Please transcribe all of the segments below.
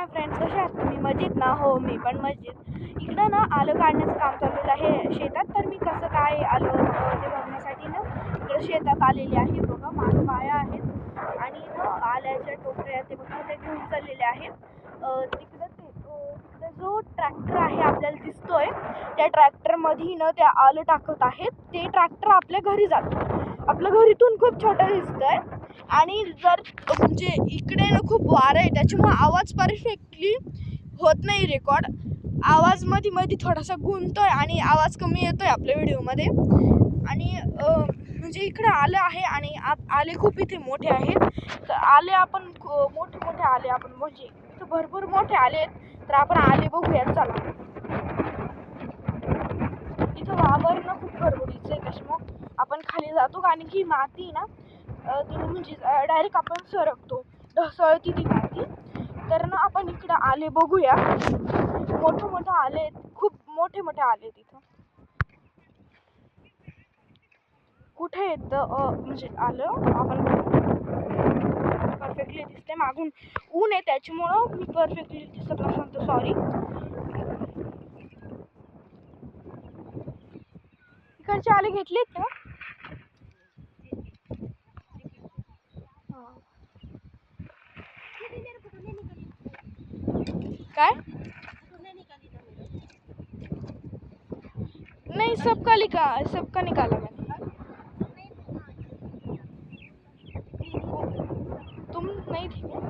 Hi friends, कसे आहात तुम्ही? मजेत ना? हो, मी पण मजेत. इकडं ना आलं काढण्याचं काम चाललेलं आहे शेतात. तर मी कसं काय आलं ते बघण्यासाठी ना इकडं शेतात आलेली आहे. बघा मागं बाया आहेत आणि ना आल्याच्या टोकऱ्या ते बघा ते घेऊन चाललेले आहेत. तिकडं जो ट्रॅक्टर आहे आपल्याला दिसतोय, त्या ट्रॅक्टरमध्ये ना त्या आलं टाकत आहेत. ते ट्रॅक्टर आपल्या घरी जातं. आपलं घरीतून खूप छोटं दिसतंय आणि जर म्हणजे इकडे ना खूप वारं आहे, त्याच्यामुळे आवाज परफेक्टली होत नाही रेकॉर्ड. आवाज मध्ये थोडासा गुंततोय आणि आवाज कमी येतोय आपल्या व्हिडिओमध्ये. आणि म्हणजे इकडे आलं आहे आणि आले खूप इथे मोठे आहेत. तर आले आपण मोठे आले आपण म्हणजे इथं भरपूर मोठे आले आहेत. तर आपण आले बघूयात चला. इथं वावर ना खूप गडबडीचं आहे, त्याच्यामुळं आपण खाली जातो कारण की माती ना ती म्हणजे डायरेक्ट आपण सरकतो, ढसळती ती माती. तर ना आपण इकडं आले बघूया. मोठे आले आहेत, खूप मोठे आले आहेत. इथं कुठे येतं म्हणजे आलं आपण परफेक्टली दिसते. मागून ऊन आहे त्याच्यामुळं मी परफेक्टली दिसत नसेल तर सॉरी. इकडचे आले घेतलेत ना? काय नहीं, सबका निकाला मैंने। तुम नहीं थी क्या?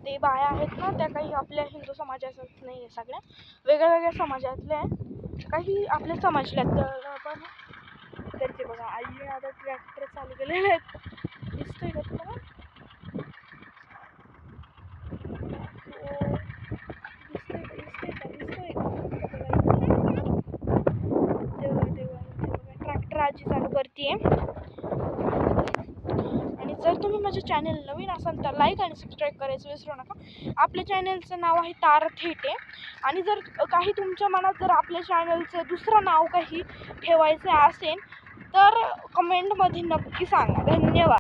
ते बाया आहेत ना, त्या काही आपल्या हिंदू समाजाच्याच नाही आहे, सगळ्या वेगळ्या समाजातल्या आहे. काही आपल्या समाजातल्या पण त्यांचे बघा आई आता ट्रॅक्टर चालू केलेले आहेत. दिसतोय का तुम्हाला? ट्रॅक्टर आजी चालू करते. आणि जर तुम्ही माझे चॅनल नवीन असाल तर लाईक आणि सबस्क्राईब करायचं विसरू नका. आपल्या चॅनलचं नाव आहे तारा थेटे. आणि जर काही तुमच्या मनात जर आपल्या चॅनलचं दुसरं नाव काही ठेवायचं असेल तर कमेंटमध्ये नक्की सांगा. धन्यवाद.